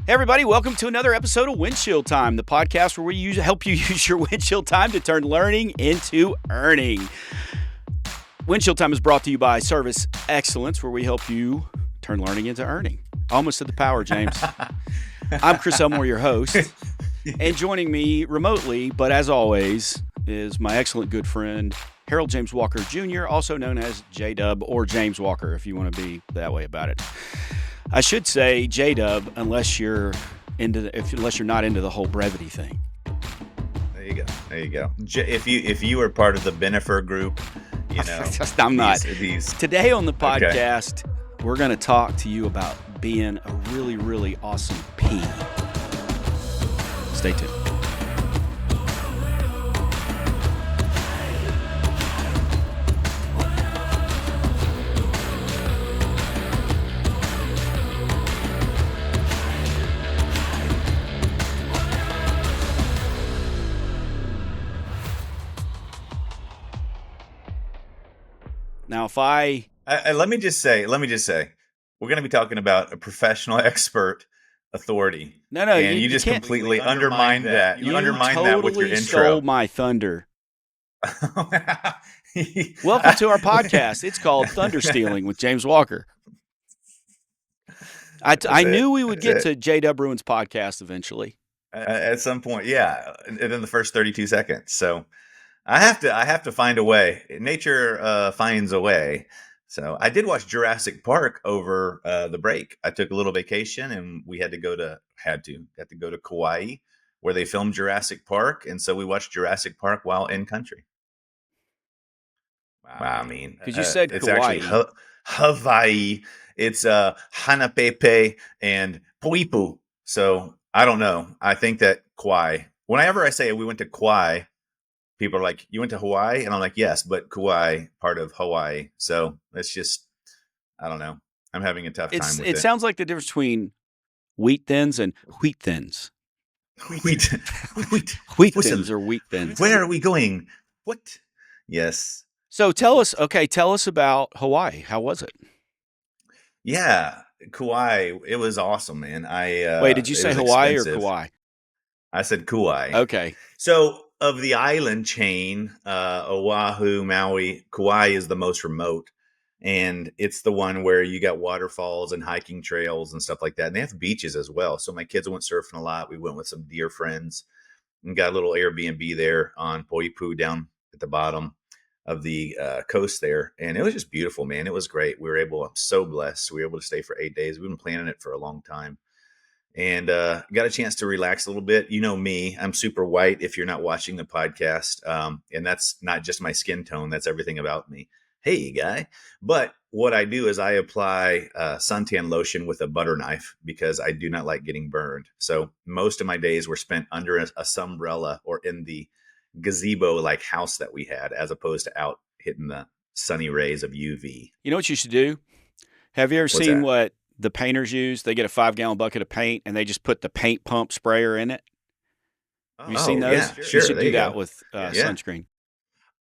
Hey everybody, welcome to another episode of Windshield Time, the podcast where we help you use your windshield time to turn learning into earning. Windshield Time is brought to you by Service Excellence, where we help you turn learning into earning. Almost at the power, James. I'm Chris Elmore, your host, and joining me remotely, but as always, is my excellent good friend, Harold James Walker Jr., also known as J-Dub or James Walker, if you want to be that way about it. I should say J-Dub unless you're not into the whole brevity thing. There you go. If you were part of the Benifer group, you know. I'm not. Today on the podcast, we're going to talk to you about being a really, really awesome P. Stay tuned. Now, if let me just say, we're going to be talking about a professional expert authority. No, and you just completely undermined that. You undermined that with your intro. Stole my thunder. Welcome to our podcast. It's called Thunder Stealing with James Walker. I knew we would get to J-Dub Bruins podcast eventually. At some point, yeah, and in the first 32 seconds. So I have to find a way. Nature finds a way. So I did watch Jurassic Park over the break. I took a little vacation, and we had to go to Kauai, where they filmed Jurassic Park, and so we watched Jurassic Park while in country. Wow, I mean, because you said it's Kauai. Actually Hawaii. It's Hanapepe and Poipu. So I don't know. I think that Kauai. Whenever I say we went to Kauai, people are like, "You went to Hawaii?" And I'm like, "Yes, but Kauai, part of Hawaii." So it's just, I don't know. I'm having a tough time with it. It sounds like the difference between wheat thins and wheat thins. Wheat thins or wheat thins. Where are we going? What? Yes. So tell us about Hawaii. How was it? Yeah, Kauai. It was awesome, man. Wait, did you say Hawaii expensive. Or Kauai? I said Kauai. Okay. So of the island chain, Oahu, Maui, Kauai is the most remote. And it's the one where you got waterfalls and hiking trails and stuff like that. And they have beaches as well. So my kids went surfing a lot. We went with some dear friends and got a little Airbnb there on Poipu down at the bottom of the coast there. And it was just beautiful, man. It was great. I'm so blessed. We were able to stay for 8 days. We've been planning it for a long time. And got a chance to relax a little bit. You know me, I'm super white if you're not watching the podcast. And that's not just my skin tone. That's everything about me. Hey, guy. But what I do is I apply suntan lotion with a butter knife because I do not like getting burned. So most of my days were spent under a sunbrella or in the gazebo-like house that we had, as opposed to out hitting the sunny rays of UV. You know what you should do? Have you ever seen what the painters use? They get a 5-gallon bucket of paint and they just put the paint pump sprayer in it. Have you seen those? Yeah, sure. You should do that with sunscreen.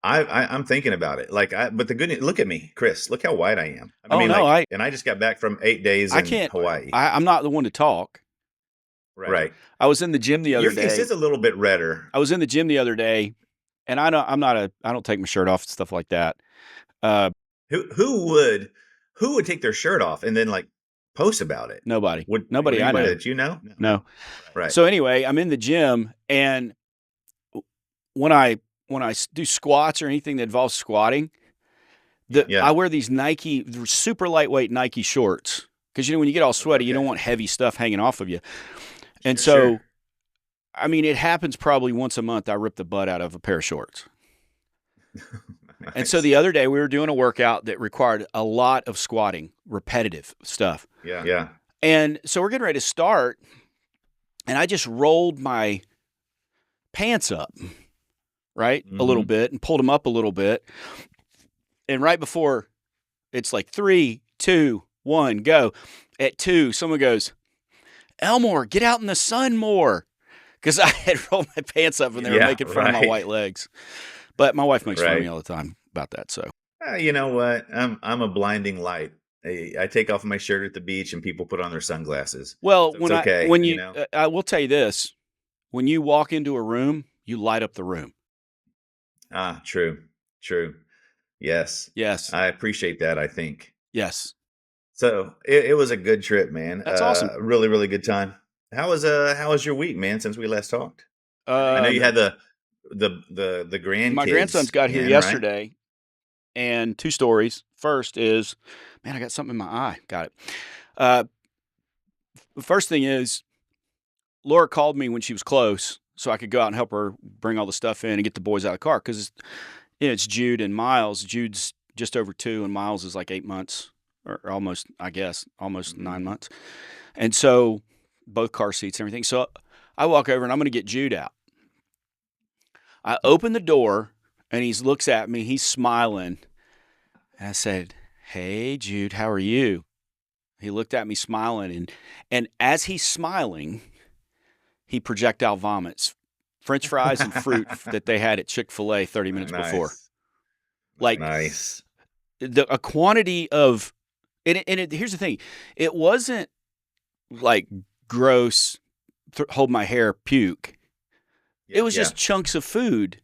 I'm thinking about it. But the good news, look at me, Chris. Look how white I am. I just got back from 8 days in Hawaii. I'm not the one to talk. Right. I was in the gym the other day. Your face is a little bit redder. I was in the gym the other day, and I don't take my shirt off and stuff like that. Who would take their shirt off and then post about it? Nobody. Nobody I know. That you know? No. Right. So anyway, I'm in the gym, and when I do squats or anything that involves squatting, I wear these Nike, super lightweight Nike shorts. Because, when you get all sweaty, you don't want heavy stuff hanging off of you. And so, I mean, it happens probably once a month. I rip the butt out of a pair of shorts. Nice. And so the other day we were doing a workout that required a lot of squatting, repetitive stuff. Yeah. And so we're getting ready to start, and I just rolled my pants up, right, a little bit, and pulled them up a little bit. And right before it's like 3, 2, 1, go. At 2, someone goes, "Elmore, get out in the sun more." Because I had rolled my pants up and they were making fun of my white legs. But my wife makes fun of me all the time about that. So you know what? I'm a blinding light I take off my shirt at the beach and people put on their sunglasses. Well, So it's okay, you know? I will tell you this, when you walk into a room, you light up the room. Ah, true. Yes. Yes. I appreciate that, I think. Yes. So it was a good trip, man. That's awesome. Really, really good time. How was your week, man, since we last talked? I know you Uh, had the grandkids. my grandsons got here in, right? yesterday, and 2 stories. First is, man, I got something in my eye. Got it. Uh, First thing is, Laura called me when she was close, so I could go out and help her bring all the stuff in and get the boys out of the car because it's Jude and Miles. Jude's just over 2, and Miles is like 8 months, or almost, I guess, almost 9 months. And so both car seats and everything. So I walk over and I'm going to get Jude out. I open the door and he looks at me. He's smiling. And I said, "Hey, Jude, how are you?" He looked at me smiling. And as he's smiling, he projectile vomits French fries and fruit that they had at Chick-fil-A 30 minutes before. Like, Nice. a quantity of, here's the thing. It wasn't like gross, hold my hair, puke. It was just chunks of food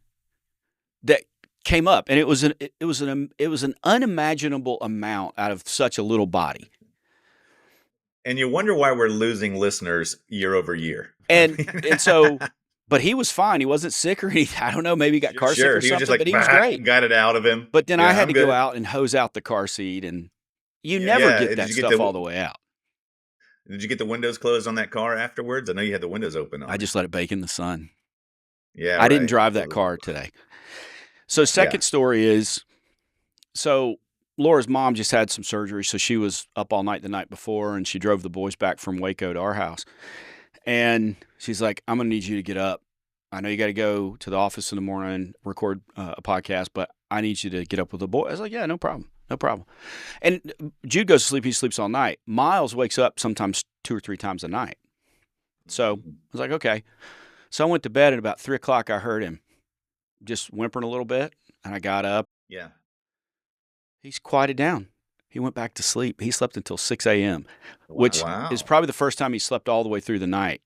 that came up, and it was an unimaginable amount out of such a little body. And you wonder why we're losing listeners year over year. And so, but he was fine. He wasn't sick or anything. I don't know. Maybe he got car sick or He something, was just like, but he was great. Got it out of him. But then I had to good. go out and hose out the car seat, and you never get that stuff all the way out. Did you get the windows closed on that car afterwards? I know you had the windows open on I just let it bake in the sun. Yeah, I didn't drive that car today. So second story is, so Laura's mom just had some surgery, so she was up all night the night before, and she drove the boys back from Waco to our house. And she's like, "I'm going to need you to get up. I know you got to go to the office in the morning, record a podcast, but I need you to get up with the boy." I was like, "Yeah, no problem. No problem." And Jude goes to sleep. He sleeps all night. Miles wakes up sometimes 2 or 3 times a night. So I was like, okay. So I went to bed, and about 3 o'clock, I heard him just whimpering a little bit, and I got up. Yeah. He's quieted down. He went back to sleep. He slept until 6 a.m., which is probably the first time he slept all the way through the night.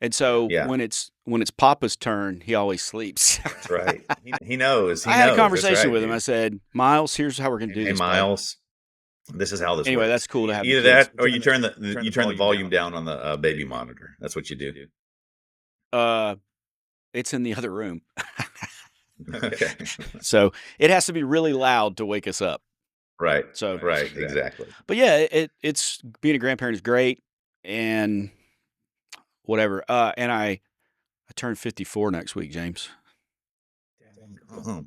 And so when it's Papa's turn, he always sleeps. That's right. He knows. I had a conversation with him. I said, "Miles, here's how we're going to do this." Hey, Miles, this is how this anyway, works. that's cool to have. Either that or you turn the volume down on the baby monitor. That's what you do. It's in the other room. Okay. So it has to be really loud to wake us up. Right. So right. Exactly. But yeah, it's being a grandparent is great, and whatever. And I turned 54 next week, James.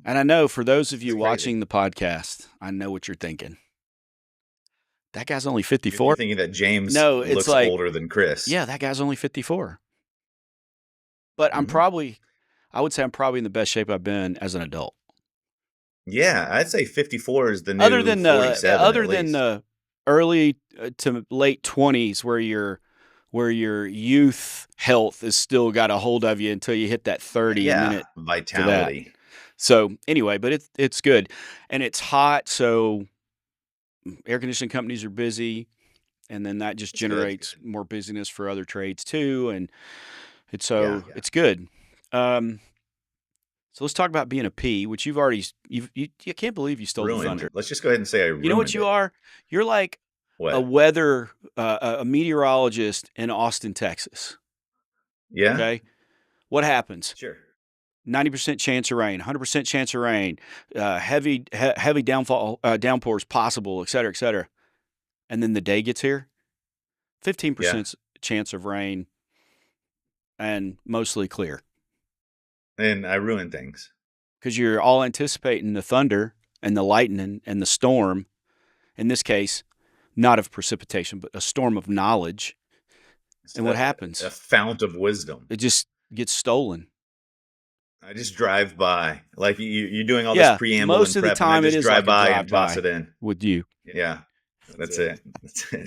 And I know for those of you watching the podcast, I know what you're thinking. That guy's only 54. You're thinking that James looks older than Chris. Yeah, that guy's only 54. But I would say I'm probably in the best shape I've been as an adult. Yeah, I'd say 54 is the new other than 47. Other than the early to late 20s, where your youth health has still got a hold of you until you hit that 30-minute vitality. So anyway, but it's good, and it's hot, so air conditioning companies are busy, and then that just generates more busyness for other trades too, and it's good. So let's talk about being a P, which you can't believe you stole the thunder. Let's just go ahead and say you know what you are? You're like a meteorologist in Austin, Texas. Yeah. Okay. What happens? Sure. 90% chance of rain, 100% chance of rain, heavy downpours possible, et cetera, et cetera. And then the day gets here, 15% chance of rain, and mostly clear. And I ruin things. Because you're all anticipating the thunder and the lightning and the storm. In this case, not of precipitation, but a storm of knowledge. And what happens? A fount of wisdom. It just gets stolen. I just drive by. Like you're doing all this preamble most and prep, of the time and I just it is drive like by and toss it in. With you. Yeah. That's it.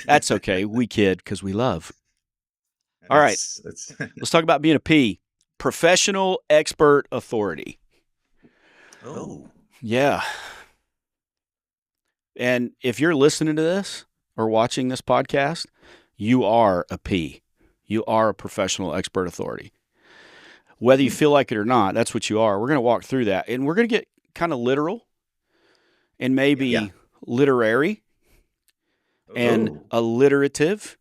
That's okay. We kid because we love. All right. Let's talk about being a P. Professional expert authority. Oh. Yeah. And if you're listening to this or watching this podcast, you are a P. You are a professional expert authority. Whether you feel like it or not, that's what you are. We're going to walk through that. And we're going to get kind of literal and maybe literary and alliterative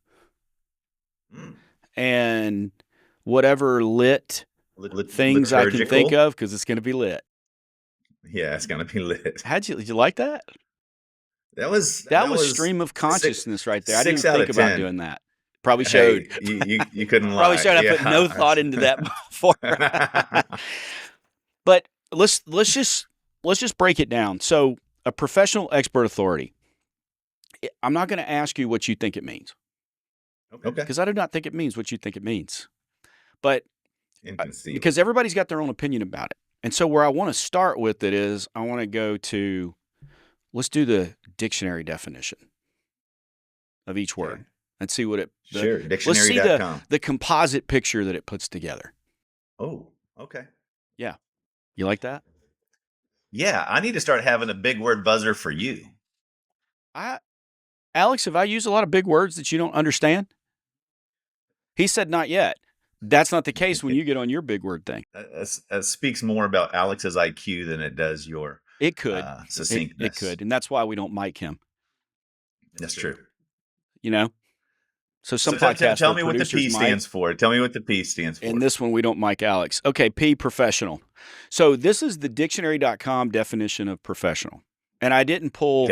and whatever lit things I can think of, because it's going to be lit. Yeah, it's going to be lit. Did you like that? That was stream of consciousness right there. I didn't 6 out think of about 10. doing that. Probably showed. Hey, you couldn't lie. Probably showed. I put no thought into that before. But let's just break it down. So, a professional expert authority. I'm not going to ask you what you think it means. Okay. Because I do not think it means what you think it means. But Inconceivable. because everybody's got their own opinion about it. And so where I want to start with it is I want to go to, let's do the dictionary definition of each word and see what it, dictionary.com. Let's see the composite picture that it puts together. Oh, okay. Yeah. You like that? Yeah, I need to start having a big word buzzer for you. Alex, have I used a lot of big words that you don't understand? He said not yet. That's not the case when you get on your big word thing. That speaks more about Alex's IQ than it does your succinctness. It could, and that's why we don't mic him. That's true. So podcasts. Tell me what the P stands for. Tell me what the P stands for. And this one, we don't mic Alex. Okay, P, professional. So this is the dictionary.com definition of professional. And I didn't pull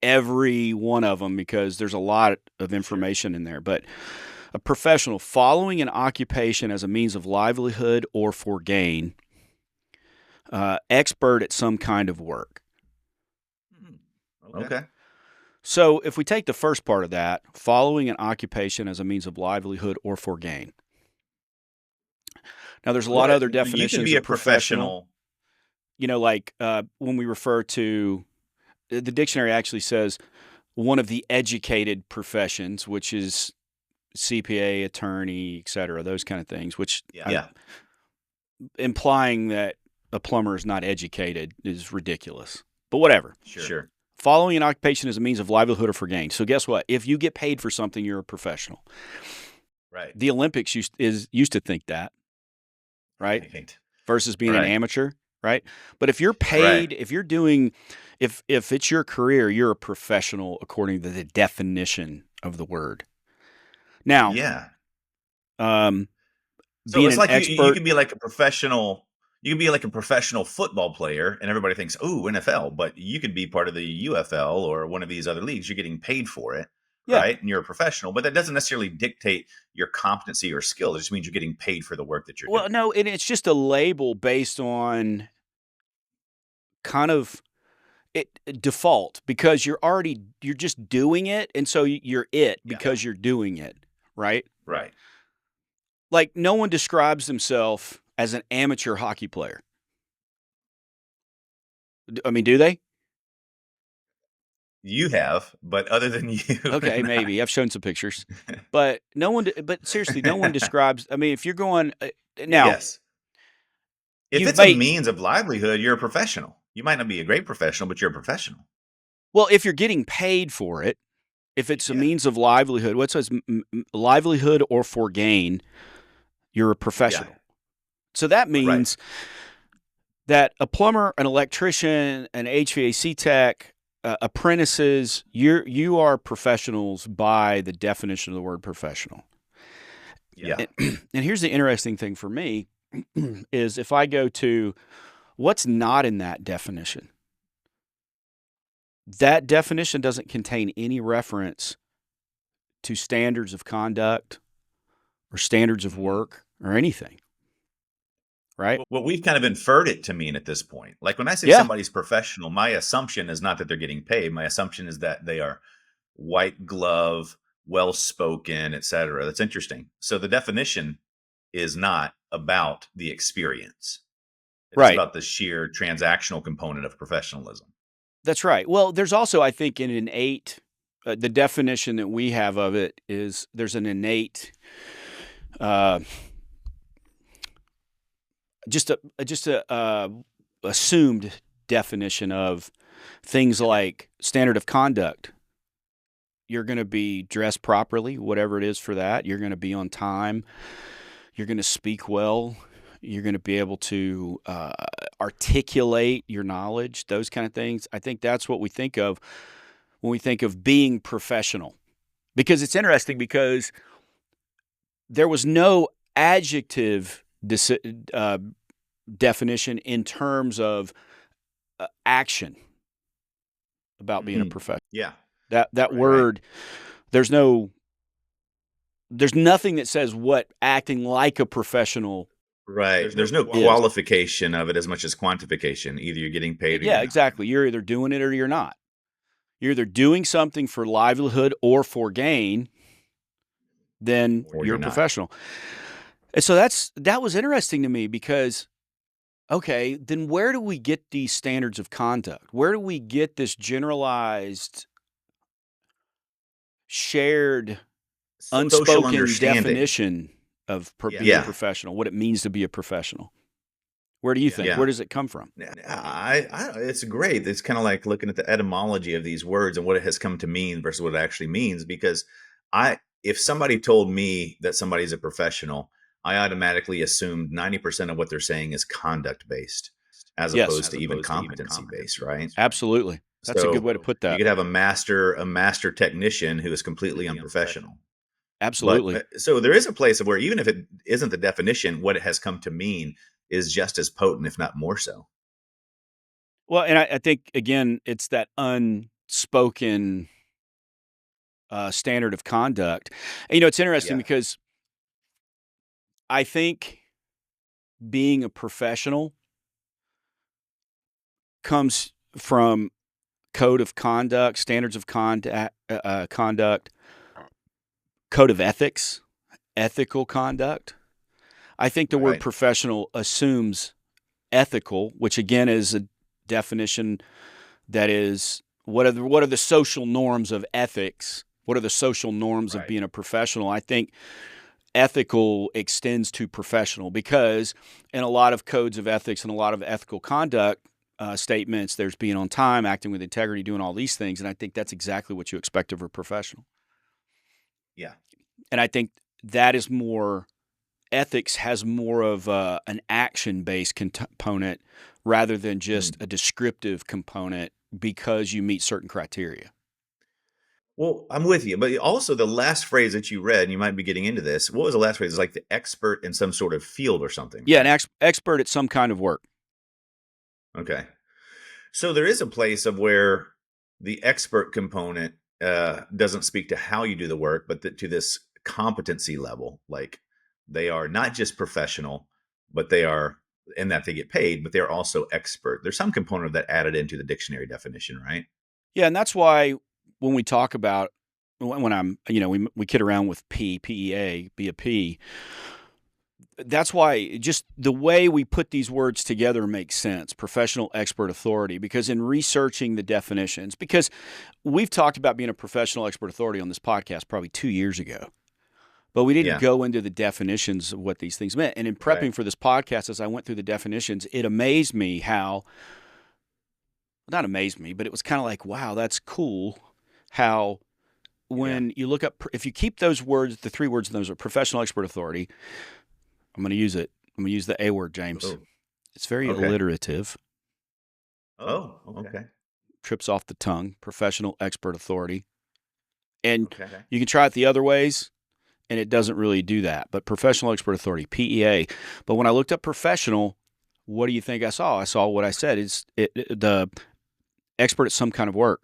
every one of them because there's a lot of information in there. But a professional, following an occupation as a means of livelihood or for gain, expert at some kind of work. Okay. So if we take the first part of that, following an occupation as a means of livelihood or for gain. Now, there's a lot of other definitions. You can be a professional. Like when we refer to, the dictionary actually says one of the educated professions, which is CPA, attorney, et cetera, those kind of things, which implying that a plumber is not educated is ridiculous. But whatever. Sure. Following an occupation as a means of livelihood or for gain. So guess what? If you get paid for something, you're a professional. Right. The Olympics used to think that, right? Versus being an amateur, right? But if you're paid, if you're doing, if it's your career, you're a professional according to the definition of the word. Now, so it's like expert, you could be like a professional. You could be like a professional football player, and everybody thinks, "Oh, NFL," but you could be part of the UFL or one of these other leagues. You're getting paid for it, right? And you're a professional, but that doesn't necessarily dictate your competency or skill. It just means you're getting paid for the work that you're doing. Well, no, and it's just a label based on kind of default because you're just doing it, and so you're it because you're doing it, right? Right. Like no one describes themselves as an amateur hockey player. I mean, do they? You have, but other than you. Okay, maybe. I've shown some pictures. But but seriously, no one describes, I mean, if you're going now. Yes. If it's a means of livelihood, you're a professional. You might not be a great professional, but you're a professional. Well, if you're getting paid for it, if it's a means of livelihood, what says livelihood or for gain, you're a professional. So that means that a plumber, an electrician, an HVAC tech, apprentices, you are professionals by the definition of the word professional. Yeah. And here's the interesting thing for me is if I go to what's not in that definition. That definition doesn't contain any reference to standards of conduct or standards of work or anything. Right? Well, we've kind of inferred it to mean at this point. Like when I say somebody's professional, my assumption is not that they're getting paid. My assumption is that they are white glove, well-spoken, et cetera. That's interesting. So the definition is not about the experience. It's about the sheer transactional component of professionalism. That's right. Well, there's also, I think, an innate, the definition that we have of it is there's an innate, just a assumed definition of things like standard of conduct. You're going to be dressed properly, whatever it is for that. You're going to be on time. You're going to speak well. You're going to be able to articulate your knowledge, those kind of things. I think that's what we think of when we think of being professional. Because it's interesting because there was no adjective definition in terms of action about being a professional. Yeah. That word, there's nothing that says what acting like a professional. Right. There's no qualification of it as much as quantification. Either you're getting paid or you're not. Exactly. You're either doing it or you're not. You're either doing something for livelihood or for gain, then you're a professional. And so that was interesting to me because, okay, then where do we get these standards of conduct? Where do we get this generalized, shared, unspoken definition of being a professional, what it means to be a professional? Where do you think? Where does it come from? It's great. It's kind of like looking at the etymology of these words and what it has come to mean versus what it actually means. Because if somebody told me that somebody's a professional, I automatically assumed 90% of what they're saying is conduct based, as opposed to even competency based, right? Absolutely. That's a good way to put that. You could have a master technician who is completely unprofessional. Absolutely. But, so there is a place of where even if it isn't the definition, what it has come to mean is just as potent, if not more so. Well, and I think, again, it's that unspoken standard of conduct. And, it's interesting because I think being a professional comes from code of conduct, standards of conduct, code of ethics, ethical conduct. I think the word professional assumes ethical, which again is a definition that is what are the social norms of ethics? What are the social norms of being a professional? I think ethical extends to professional because in a lot of codes of ethics and a lot of ethical conduct statements, there's being on time, acting with integrity, doing all these things. And I think that's exactly what you expect of a professional. Yeah. And I think that is more, ethics has more of an action-based component rather than just a descriptive component because you meet certain criteria. Well, I'm with you, but also the last phrase that you read, and you might be getting into this. What was the last phrase? It's like the expert in some sort of field or something. Yeah, an expert at some kind of work. Okay. So there is a place of where the expert component doesn't speak to how you do the work, but to this competency level. Like they are not just professional, but they are, in that they get paid, but they're also expert. There's some component of that added into the dictionary definition, right? Yeah, and that's why when we talk about, when I'm, we kid around with PEA, be a P. That's why just the way we put these words together makes sense. Professional, expert, authority. Because in researching the definitions, because we've talked about being a professional, expert, authority on this podcast probably 2 years ago, but we didn't go into the definitions of what these things meant. And in prepping for this podcast, as I went through the definitions, it amazed me how, not amazed me, but it was kind of like, wow, that's cool how when you look up, if you keep those words, the three words in those are professional, expert, authority. I'm going to use it. I'm going to use the A word, James. Oh. It's very alliterative. Oh, okay. Trips off the tongue. Professional, expert, authority. And you can try it the other ways, and it doesn't really do that. But professional, expert, authority, PEA. But when I looked up professional, what do you think I saw? I saw what I said. It's the expert at some kind of work.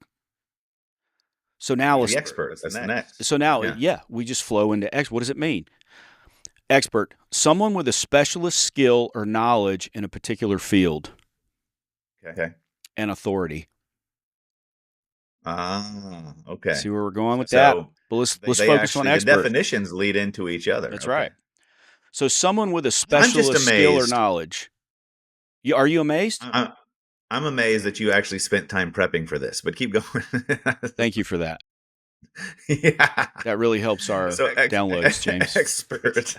So now let's... The expert. That's the next. So now, we just flow into X. What does it mean? Expert, someone with a specialist skill or knowledge in a particular field. Okay. And authority. Okay. See where we're going with that? But let's focus on expert. The definitions lead into each other. That's right. So someone with a specialist skill or knowledge. Are you amazed? I'm amazed that you actually spent time prepping for this, but keep going. Thank you for that. Yeah. That really helps our downloads, James. Expert.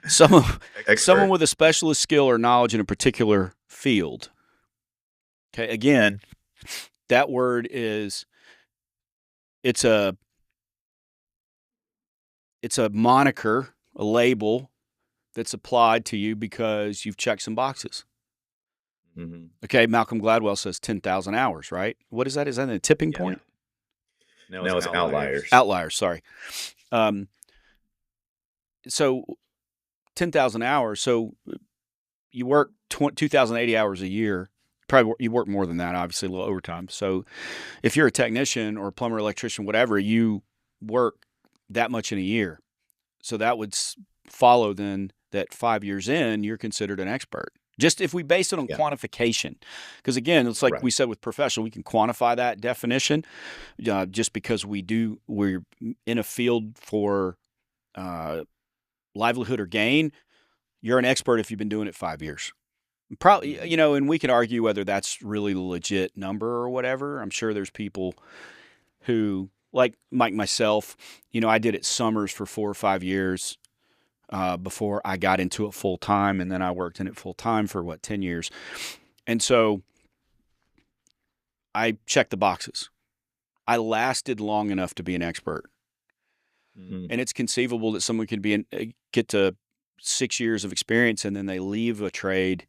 Someone with a specialist skill or knowledge in a particular field. Okay, again, That word is it's a it's a moniker, a label that's applied to you because you've checked some boxes. Mm-hmm. Okay, Malcolm Gladwell says 10,000 hours, right? What is that? Is that a tipping Yeah. point? No, it's outliers. Outliers, sorry. Um, so 10,000 hours. So you work 2,080 hours a year. Probably you work more than that, obviously, a little overtime. So if you're a technician or a plumber, electrician, whatever, you work that much in a year. So that would follow then that 5 years in, you're considered an expert. Just if we base it on quantification. Because again, it's like we said with professional, we can quantify that definition just because we're in a field for livelihood or gain. You're an expert if you've been doing it 5 years. Probably, and we can argue whether that's really a legit number or whatever. I'm sure there's people who, like myself, I did it summers for 4 or 5 years before I got into it full time, and then I worked in it full time for 10 years. And so I checked the boxes. I lasted long enough to be an expert. Mm-hmm. And it's conceivable that someone could get to 6 years of experience and then they leave a trade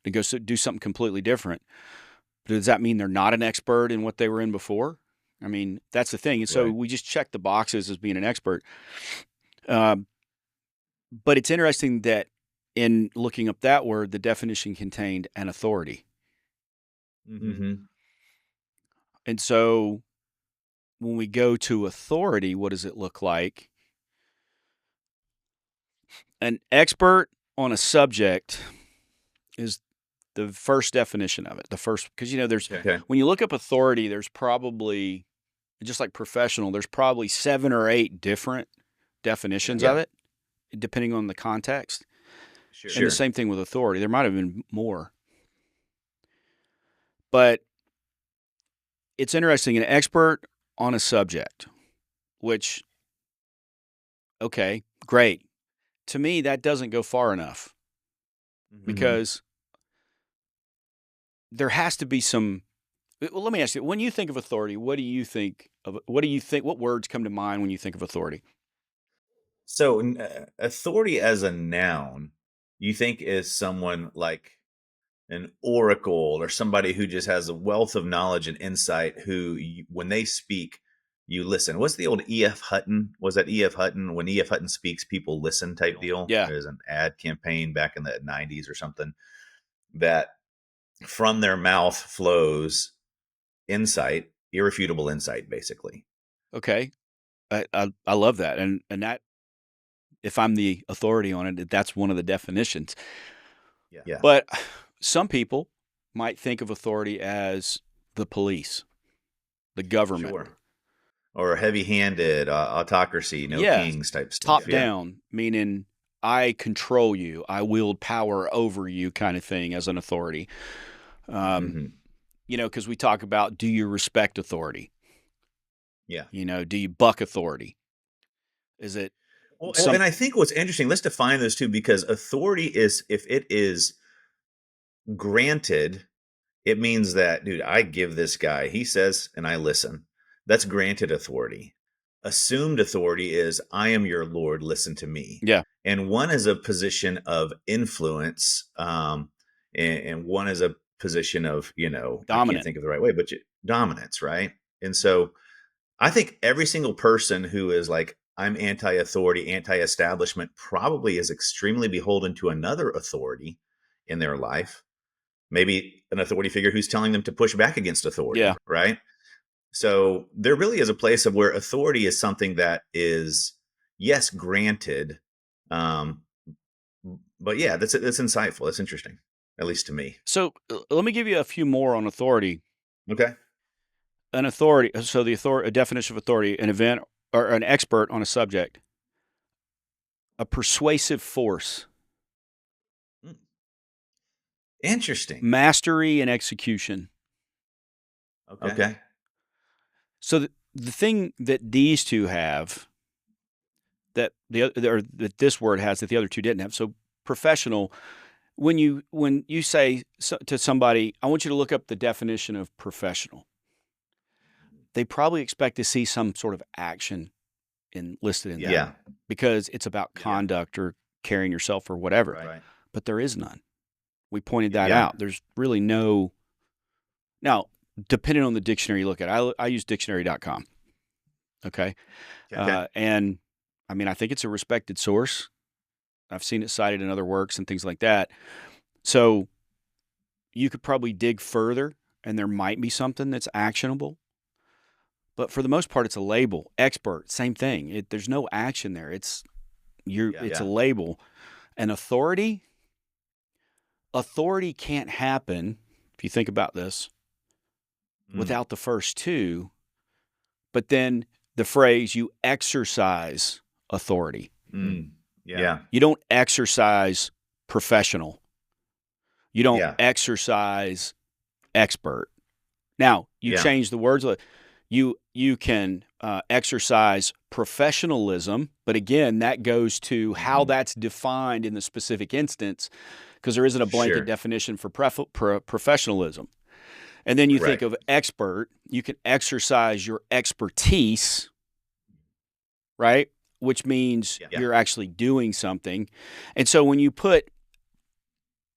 to go do something completely different. But does that mean they're not an expert in what they were in before? I mean, that's the thing. And so we just check the boxes as being an expert. But it's interesting that in looking up that word, the definition contained an authority. Mm-hmm. And so when we go to authority, what does it look like? An expert on a subject is the first definition of it. The first, because there's when you look up authority, there's probably, just like professional, there's probably 7 or 8 different definitions of it, depending on the context. Sure. And the same thing with authority. There might have been more. But it's interesting, an expert on a subject, which, okay, great. To me, that doesn't go far enough. Because there has to be some. Well, let me ask you, when you think of authority, what words come to mind when you think of authority? So authority as a noun, you think is someone like an oracle or somebody who just has a wealth of knowledge and insight who, when they speak, you listen. What's the old E.F. Hutton? Was that E.F. Hutton? When E.F. Hutton speaks, people listen type deal? Yeah. There's an ad campaign back in the 90s or something that from their mouth flows insight, irrefutable insight, basically. Okay. I love that. And that, if I'm the authority on it, that's one of the definitions. Yeah. But some people might think of authority as the police, the government. Sure. Or heavy-handed autocracy, kings type stuff. Top down, meaning I control you, I wield power over you kind of thing as an authority. Because we talk about, do you respect authority? Yeah. Do you buck authority? Is it? Well, and I think what's interesting, let's define those two, because authority is, if it is granted, it means that, dude, I give this guy, he says, and I listen. That's granted authority. Assumed authority is, I am your Lord, listen to me. Yeah. And one is a position of influence, and one is a position of, dominant. I can't think of the right way, but dominance, right? And so I think every single person who is like, I'm anti-authority, anti-establishment, probably is extremely beholden to another authority in their life. Maybe an authority figure who's telling them to push back against authority, right? So there really is a place of where authority is something that is, yes, granted. But yeah, that's insightful. That's interesting, at least to me. So let me give you a few more on authority. Okay. An authority. So a definition of authority, an event or an expert on a subject, a persuasive force. Interesting. Mastery and execution. Okay. So the thing that these two have that that this word has that the other two didn't have. So professional, when you say to somebody, I want you to look up the definition of professional, they probably expect to see some sort of action listed in that because it's about conduct or carrying yourself or whatever. Right. But there is none. We pointed that out. There's really no. Now, depending on the dictionary you look at, I use dictionary.com. Okay. And I mean, I think it's a respected source. I've seen it cited in other works and things like that. So you could probably dig further and there might be something that's actionable. But for the most part, it's a label. Expert, same thing. There's no action there. It's a label. And authority can't happen, if you think about this, without the first two. But then the phrase, you exercise authority. You don't exercise professional. You don't exercise expert. Now, you change the words. You can exercise professionalism, but again, that goes to how that's defined in the specific instance, because there isn't a blanket definition for professionalism. And then you think of expert, you can exercise your expertise, right? Which means you're actually doing something. And so when you put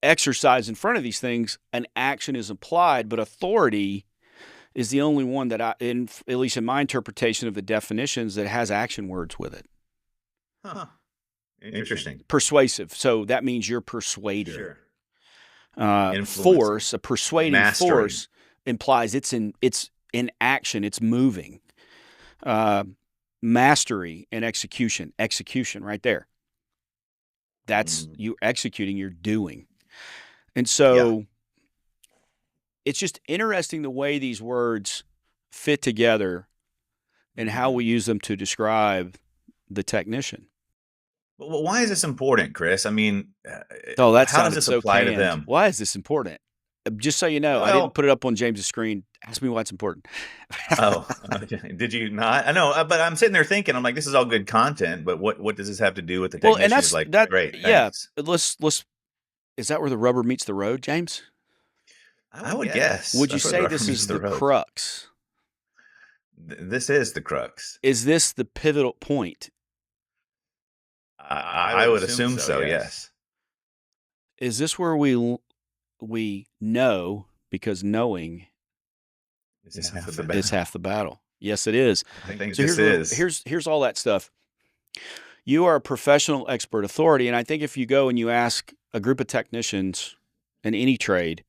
exercise in front of these things, an action is applied, but authority is the only one that at least in my interpretation of the definitions, that has action words with it. Huh. Interesting. Persuasive. So that means you're persuaded. Force, a persuading force implies it's in action, it's moving. Mastery and execution right there. That's you executing, you're doing. And so it's just interesting the way these words fit together and how we use them to describe the technician. Well, why is this important, Chris? I mean, how does this apply to them? Why is this important? Just so you know, I didn't put it up on James's screen. Ask me why it's important. Did you not? I know, but I'm sitting there thinking, I'm like, this is all good content, but what does this have to do with the technician? Well, and that's like, great. Thanks. Let's. Is that where the rubber meets the road, James? I would guess. Would you say this is the crux? This is the crux. Is this the pivotal point? I would assume so. Yes. Is this where we know, because knowing is half the battle? Yes, it is. I think so here's all that stuff. You are a professional expert authority, and I think if you go and you ask a group of technicians in any trade,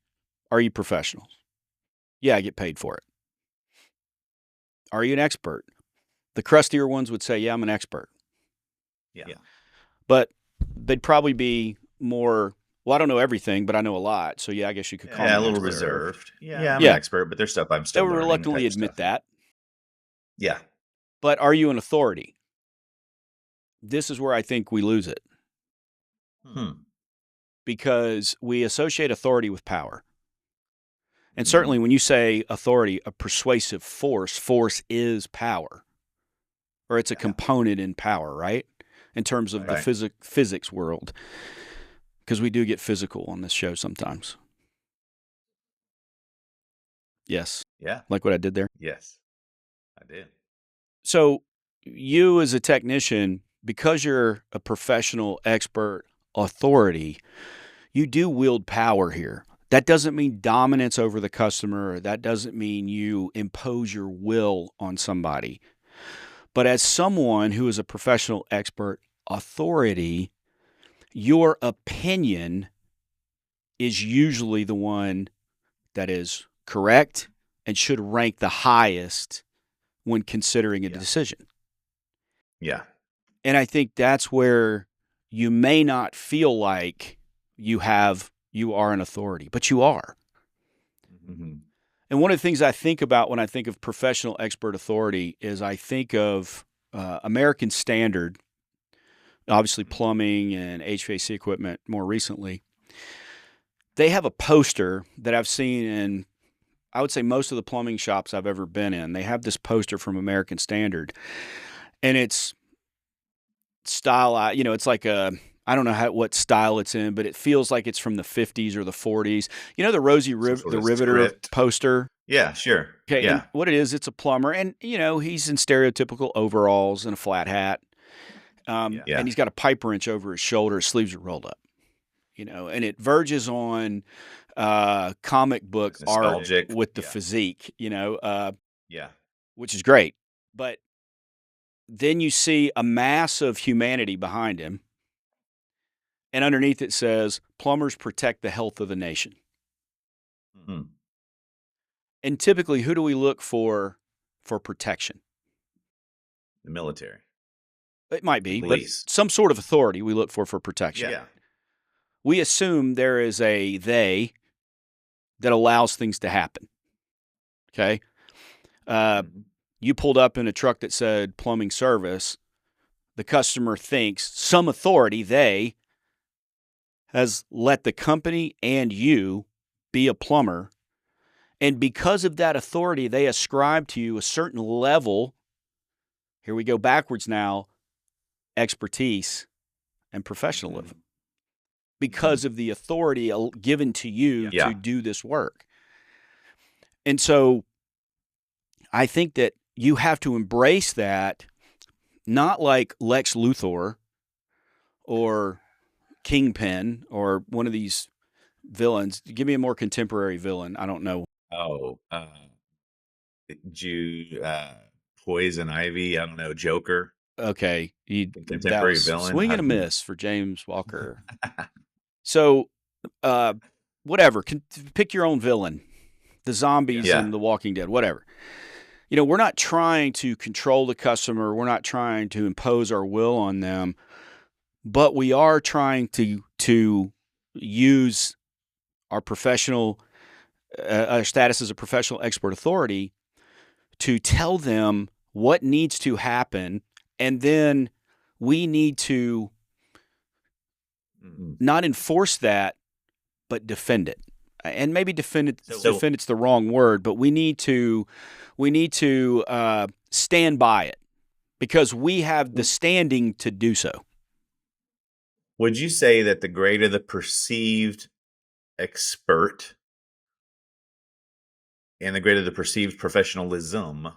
are you professionals? Yeah, I get paid for it. Are you an expert? The crustier ones would say, yeah, I'm an expert. Yeah. But they'd probably be more, well, I don't know everything, but I know a lot. So, yeah, I guess you could call me a little reserved. Yeah, I'm an expert, but there's stuff I'm still learning. They would reluctantly admit that. Yeah. But are you an authority? This is where I think we lose it. Because we associate authority with power. And certainly when you say authority, a persuasive force is power. Or it's a component in power, right? In terms of the physics world. Because we do get physical on this show sometimes. Yes. Yeah. Like what I did there? Yes, I did. So you as a technician, because you're a professional expert authority, you do wield power here. That doesn't mean dominance over the customer. Or that doesn't mean you impose your will on somebody. But as someone who is a professional expert authority, your opinion is usually the one that is correct and should rank the highest when considering a decision. Yeah. And I think that's where you may not feel like you are an authority, but you are. Mm-hmm. And one of the things I think about when I think of professional expert authority is I think of American Standard, obviously plumbing and HVAC equipment more recently. They have a poster that I've seen in, I would say, most of the plumbing shops I've ever been in. They have this poster from American Standard. And it's style, it's like I don't know what style it's in, but it feels like it's from the 50s or the 40s. You know the Rosie Some sort the of Riveter script. poster? Yeah, sure. Okay, and Yeah. what it is, it's a plumber, and he's in stereotypical overalls and a flat hat, Yeah. and he's got a pipe wrench over his shoulder. His sleeves are rolled up, and it verges on comic book It's art nostalgic. with the Yeah. physique, Yeah. which is great. But then you see a mass of humanity behind him, and underneath it says, "Plumbers protect the health of the nation." Mhm. And typically, who do we look for protection? The military, It might the be, but police. some sort of authority we look for protection. Yeah. We assume there is a they that allows things to happen. Okay. Mhm. You pulled up in a truck that said plumbing service. The customer thinks some authority, they, has let the company and you be a plumber. And because of that authority, they ascribe to you a certain level. Here we go backwards now, expertise and professionalism. Because of the authority given to you Yeah. to do this work. And so I think that you have to embrace that, not like Lex Luthor or Kingpin or one of these villains. Give me a more contemporary villain. I don't know. Oh, Jude, Poison Ivy. I don't know. Joker, Okay, that contemporary was villain. swing and a miss for James Walker. So, whatever. Pick your own villain. The zombies Yeah. in The Walking Dead, whatever. We're not trying to control the customer. We're not trying to impose our will on them, but we are trying to use our professional our status as a professional expert authority to tell them what needs to happen, and then we need to not enforce that, but defend it. And maybe defend it's the wrong word, but we need to stand by it because we have the standing to do so. Would you say that the greater the perceived expert and the greater the perceived professionalism,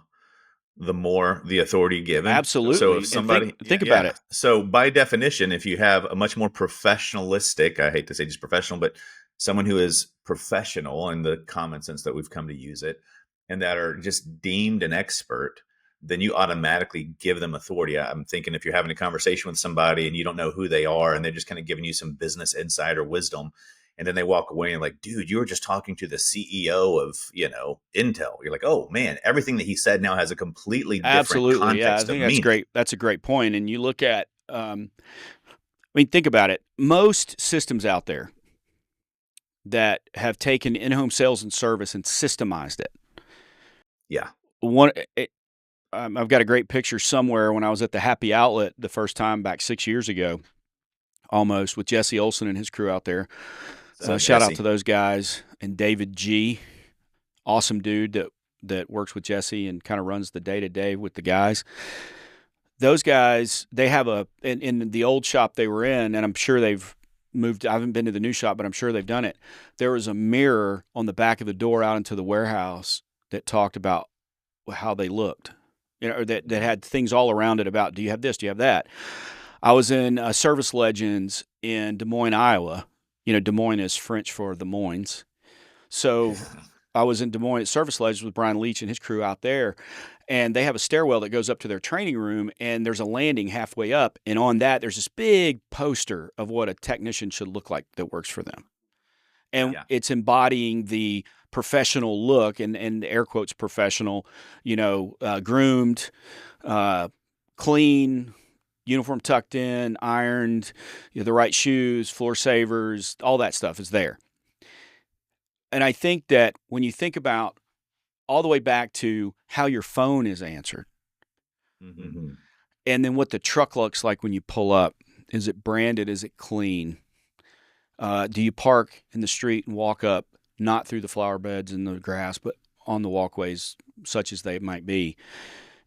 the more the authority given? Absolutely. So if somebody think about it. So by definition, if you have a much more professionalistic, I hate to say just professional, but someone who is professional in the common sense that we've come to use it, and that are just deemed an expert, then you automatically give them authority. I'm thinking if you're having a conversation with somebody and you don't know who they are and they're just kind of giving you some business insight or wisdom, and then they walk away and like, dude, you were just talking to the CEO of, Intel. You're like, oh man, everything that he said now has a completely different context. Yeah, I think that's meaning. great. That's a great point. And you look at, think about it. Most systems out there that have taken in-home sales and service and systemized it. Yeah. I've got a great picture somewhere when I was at the Happy Outlet the first time back 6 years ago, almost, with Jesse Olson and his crew out there. Shout out to those guys, and David G, awesome dude that works with Jesse and kind of runs the day-to-day with the guys. Those guys, they have in the old shop they were in, and I'm sure they've moved. I haven't been to the new shop, but I'm sure they've done it. There was a mirror on the back of the door out into the warehouse that talked about how they looked, or that had things all around it about, do you have this, do you have that? I was in Service Legends in Des Moines, Iowa. Des Moines is French for the Moines. So I was in Des Moines at Service Legends with Brian Leach and his crew out there, and they have a stairwell that goes up to their training room, and there's a landing halfway up, and on that there's this big poster of what a technician should look like that works for them. And it's embodying the professional look, and air quotes professional, groomed, clean, uniform tucked in, ironed, the right shoes, floor savers, all that stuff is there. And I think that when you think about all the way back to how your phone is answered, and then what the truck looks like when you pull up, is it branded? Is it clean? Do you park in the street and walk up, not through the flower beds and the grass, but on the walkways, such as they might be?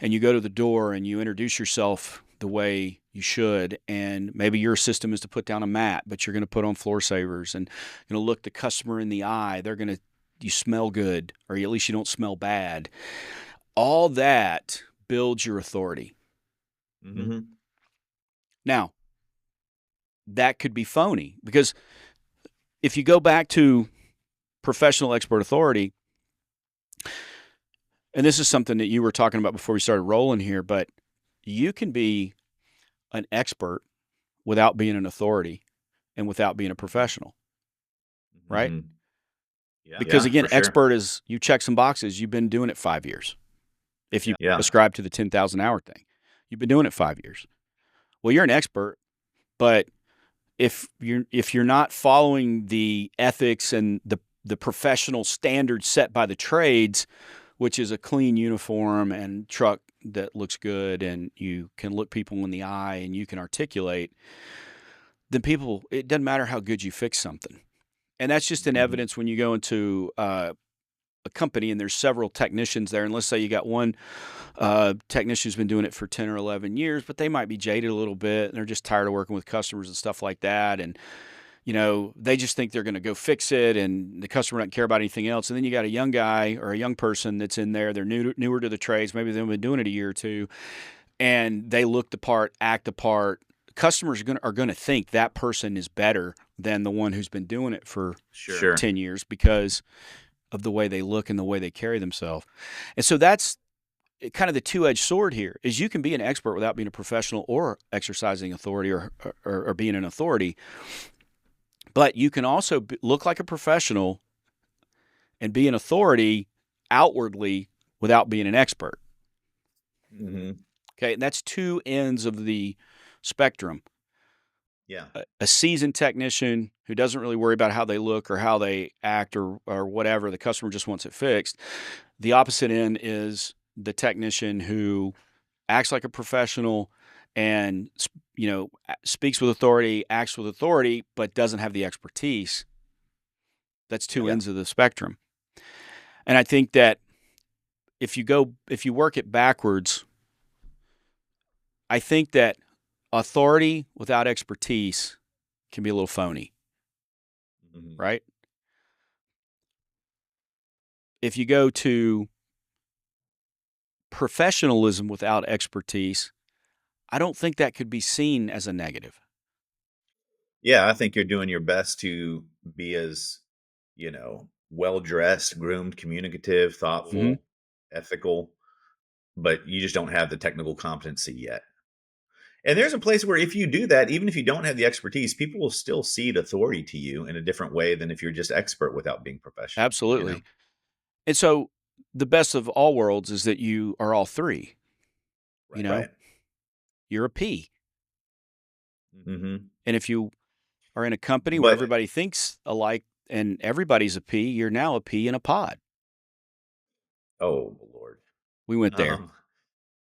And you go to the door and you introduce yourself the way You should. And maybe your system is to put down a mat, but you're going to put on floor savers and going to look the customer in the eye. You smell good, or at least you don't smell bad. All that builds your authority. Mm-hmm. Now, that could be phony, because if you go back to professional expert authority, and this is something that you were talking about before we started rolling here, but you can be an expert without being an authority and without being a professional, right? Mm-hmm. Yeah. Because again, for sure. expert is, you check some boxes. You've been doing it 5 years. If you Yeah. ascribe to the 10,000 hour thing, you've been doing it 5 years. Well, you're an expert, but if you're not following the ethics and the professional standards set by the trades, which is a clean uniform and truck that looks good and you can look people in the eye and you can articulate, then it doesn't matter how good you fix something. And that's just an evidence when you go into a company and there's several technicians there, and let's say you got one technician who's been doing it for 10 or 11 years, but they might be jaded a little bit and they're just tired of working with customers and stuff like that. And, they just think they're going to go fix it and the customer doesn't care about anything else. And then you got a young guy or a young person that's in there. They're newer to the trades. Maybe they've been doing it a year or two, and they look the part, act the part. Customers are going to think that person is better than the one who's been doing it for 10 years because of the way they look and the way they carry themselves. And so that's kind of the two-edged sword here, is you can be an expert without being a professional or exercising authority or being an authority. But you can also look like a professional and be an authority outwardly without being an expert. Mm-hmm. Okay, and that's two ends of the spectrum. Yeah. A seasoned technician who doesn't really worry about how they look or how they act or whatever, the customer just wants it fixed. The opposite end is the technician who acts like a professional and speaks with authority, acts with authority, but doesn't have the expertise. That's two ends of the spectrum. And I think that if you work it backwards, I think that authority without expertise can be a little phony, right? If you go to professionalism without expertise, I don't think that could be seen as a negative. Yeah, I think you're doing your best to be as, well-dressed, groomed, communicative, thoughtful, ethical, but you just don't have the technical competency yet. And there's a place where if you do that, even if you don't have the expertise, people will still cede authority to you in a different way than if you're just expert without being professional. Absolutely. And so the best of all worlds is that you are all three. Right. You're a P. Mm-hmm. And if you are in a company where everybody thinks alike and everybody's a P, you're now a P in a pod. Oh, Lord. We went there.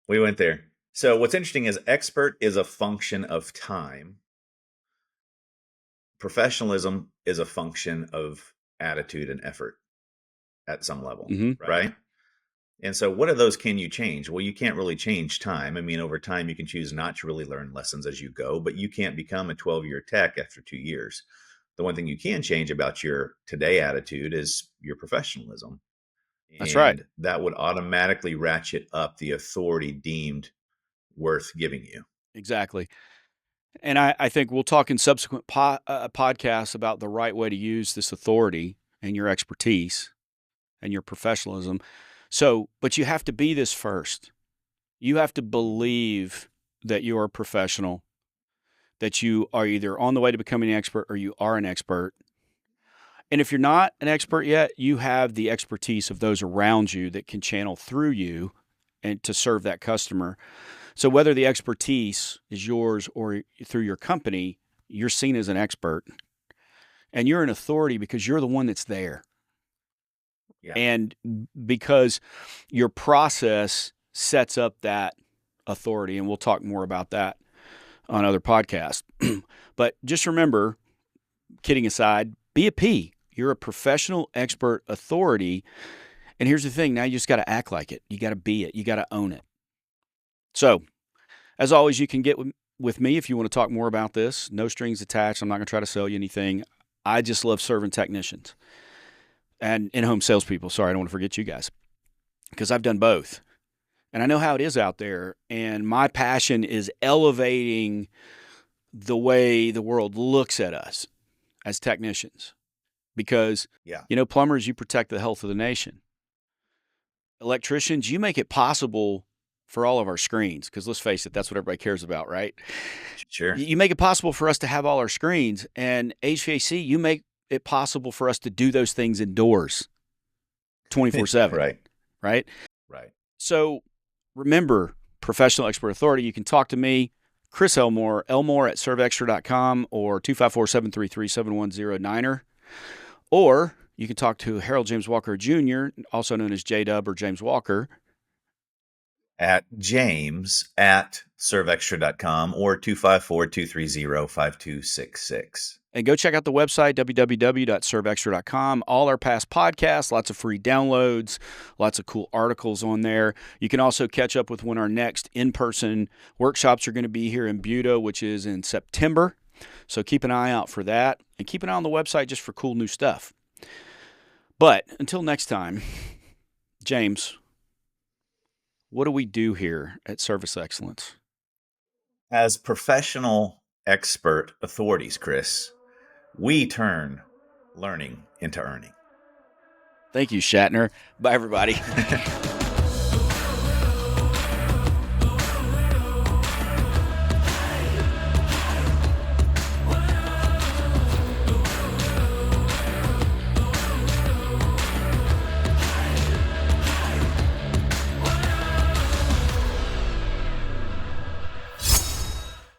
We went there. So what's interesting is expert is a function of time. Professionalism is a function of attitude and effort at some level, right? And so what of those can you change? Well, you can't really change time. I mean, over time, you can choose not to really learn lessons as you go, but you can't become a 12-year tech after 2 years. The one thing you can change about your today attitude is your professionalism. That's right. That would automatically ratchet up the authority deemed worth giving you. Exactly. And I think we'll talk in subsequent podcasts about the right way to use this authority and your expertise and your professionalism. So, but you have to be this first. You have to believe that you are a professional, that you are either on the way to becoming an expert or you are an expert. And if you're not an expert yet, you have the expertise of those around you that can channel through you and to serve that customer. So whether the expertise is yours or through your company, you're seen as an expert. And you're an authority because you're the one that's there. Yeah. And because your process sets up that authority, and we'll talk more about that on other podcasts. But just remember, kidding aside, be a P. You're a professional, expert, authority. And here's the thing, now you just got to act like it. You got to be it. You got to own it. So, as always, you can get with me if you want to talk more about this. No strings attached. I'm not going to try to sell you anything. I just love serving technicians and in-home salespeople. Sorry, I don't want to forget you guys because I've done both. And I know how it is out there. And my passion is elevating the way the world looks at us as technicians. Because, plumbers, you protect the health of the nation. Electricians, you make it possible for all of our screens. Because let's face it, that's what everybody cares about, right? Sure. You make it possible for us to have all our screens. And HVAC, you make it possible for us to do those things indoors 24/7. Right. So remember, professional expert authority, you can talk to me, Chris Elmore at servextra.com or 254-733-7109. Or you can talk to Harold James Walker Jr., also known as J-Dub or James Walker. At james@servextra.com or 254-230-5266. And go check out the website, www.servextra.com. All our past podcasts, lots of free downloads, lots of cool articles on there. You can also catch up with when our next in-person workshops are going to be here in Buda, which is in September. So keep an eye out for that. And keep an eye on the website just for cool new stuff. But until next time, James, what do we do here at Service Excellence? As professional expert authorities, Chris, we turn learning into earning. Thank you, Shatner. Bye, everybody.